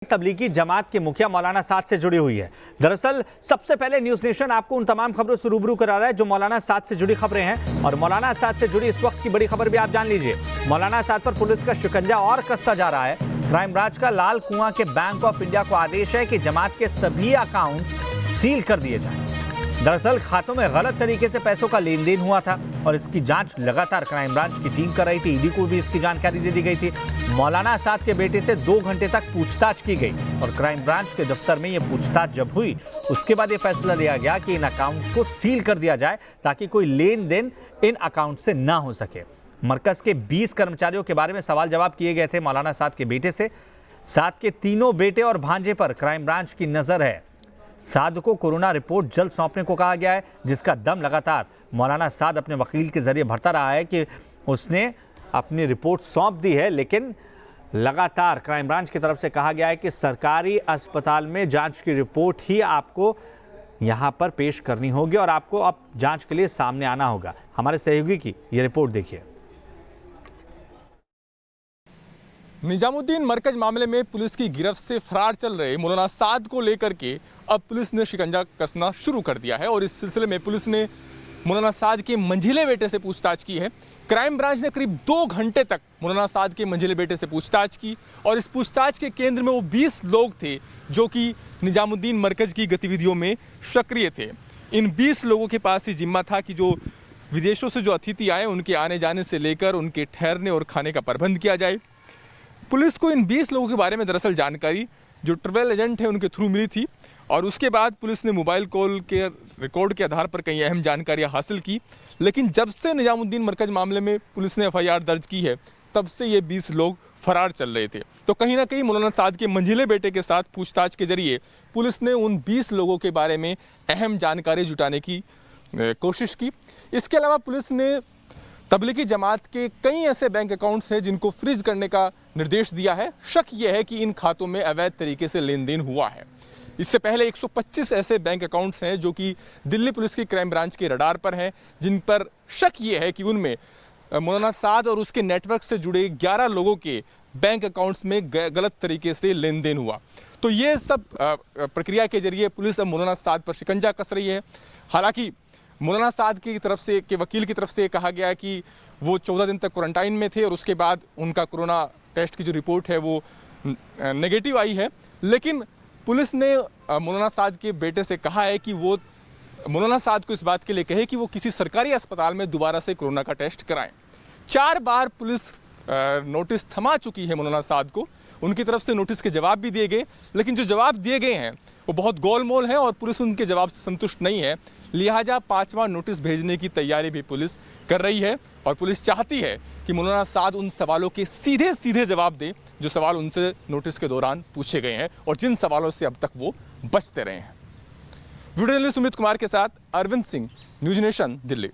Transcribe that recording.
तबलीगी जमात के मुखिया मौलाना साद से जुड़ी हुई है। दरअसल सबसे पहले न्यूज नेशन आपको उन तमाम खबरों से रूबरू करा रहा है जो मौलाना साद से जुड़ी खबरें हैं, और मौलाना साद से जुड़ी इस वक्त की बड़ी खबर भी आप जान लीजिए। मौलाना साद पर पुलिस का शिकंजा और कसता जा रहा है। क्राइम ब्रांच का लाल कुआं के बैंक ऑफ इंडिया को आदेश है कि जमात के सभी अकाउंट सील कर दिए जाएं। दरअसल खातों में गलत तरीके से पैसों का लेन देन हुआ था और इसकी जांच लगातार क्राइम ब्रांच की टीम कर रही थी। ईडी को भी इसकी जानकारी दे दी गई थी। मौलाना साद के बेटे से 2 घंटे तक पूछताछ की गई और क्राइम ब्रांच के दफ्तर में यह पूछताछ जब हुई उसके बाद यह फैसला लिया गया कि इन अकाउंट्स को सील कर दिया जाए ताकि कोई लेन देन इन अकाउंट से ना हो सके। मरकज के 20 कर्मचारियों के बारे में सवाल जवाब किए गए थे मौलाना साद के बेटे से। साद के तीनों बेटे और भांजे पर क्राइम ब्रांच की नजर है। साद को कोरोना रिपोर्ट जल्द सौंपने को कहा गया है, जिसका दम लगातार मौलाना साद अपने वकील के जरिए भरता रहा है कि उसने अपनी रिपोर्ट सौंप दी है, लेकिन लगातार क्राइम ब्रांच की तरफ से कहा गया है कि सरकारी अस्पताल में जांच की रिपोर्ट ही आपको यहां पर पेश करनी होगी और आपको अब जांच के लिए सामने आना होगा। हमारे सहयोगी की ये रिपोर्ट देखिए। निजामुद्दीन मरकज मामले में पुलिस की गिरफ्त से फरार चल रहे मौलाना साद को लेकर के अब पुलिस ने शिकंजा कसना शुरू कर दिया है और इस सिलसिले में पुलिस ने मौलाना साद के मंझिले बेटे से पूछताछ की है। क्राइम ब्रांच ने करीब 2 घंटे तक मौलाना साद के मंझिले बेटे से पूछताछ की और इस पूछताछ के केंद्र में वो 20 लोग थे जो कि निजामुद्दीन मरकज की गतिविधियों में सक्रिय थे। इन 20 लोगों के पास ही जिम्मा था कि जो विदेशों से जो अतिथि आए उनके आने जाने से लेकर उनके ठहरने और खाने का प्रबंध किया जाए। पुलिस को इन 20 लोगों के बारे में दरअसल जानकारी जो ट्रैवल एजेंट है उनके थ्रू मिली थी और उसके बाद पुलिस ने मोबाइल कॉल के रिकॉर्ड के आधार पर कई अहम जानकारियां हासिल की। लेकिन जब से निजामुद्दीन मरकज मामले में पुलिस ने FIR दर्ज की है तब से ये 20 लोग फरार चल रहे थे। तो कहीं ना कहीं मौलाना साद के मंझिले बेटे के साथ पूछताछ के जरिए पुलिस ने उन 20 लोगों के बारे में अहम जानकारी जुटाने की कोशिश की। इसके अलावा पुलिस ने तबलीगी जमात के कई ऐसे बैंक अकाउंट्स हैं जिनको फ्रीज करने का निर्देश दिया है। शक यह है कि इन खातों में अवैध तरीके से लेन देन हुआ है। इससे पहले 125 ऐसे बैंक अकाउंट्स हैं जो कि दिल्ली पुलिस की क्राइम ब्रांच के रडार पर हैं, जिन पर शक ये है कि उनमें मौलाना साद और उसके नेटवर्क से जुड़े 11 लोगों के बैंक अकाउंट्स में गलत तरीके से लेन देन हुआ। तो ये सब प्रक्रिया के जरिए पुलिस अब मौलाना साद पर शिकंजा कस रही है। हालांकि मौलाना साद की तरफ से के वकील की तरफ से कहा गया कि वो 14 दिन तक क्वारंटाइन में थे और उसके बाद उनका कोरोना टेस्ट की जो रिपोर्ट है वो नेगेटिव आई है। लेकिन पुलिस ने मौलाना साद के बेटे से कहा है कि वो मौलाना साद को इस बात के लिए कहे कि वो किसी सरकारी अस्पताल में दोबारा से कोरोना का टेस्ट कराएं। 4 बार पुलिस नोटिस थमा चुकी है मौलाना साद को। उनकी तरफ से नोटिस के जवाब भी दिए गए, लेकिन जो जवाब दिए गए हैं वो बहुत गोलमोल हैं और पुलिस उनके जवाब से संतुष्ट नहीं है। लिहाजा 5वां नोटिस भेजने की तैयारी भी पुलिस कर रही है और पुलिस चाहती है कि मौलाना साद उन सवालों के सीधे सीधे जवाब दे जो सवाल उनसे नोटिस के दौरान पूछे गए हैं और जिन सवालों से अब तक वो बचते रहे हैं। वीडियो जर्नलिस्ट सुमित कुमार के साथ अरविंद सिंह, न्यूज नेशन, दिल्ली।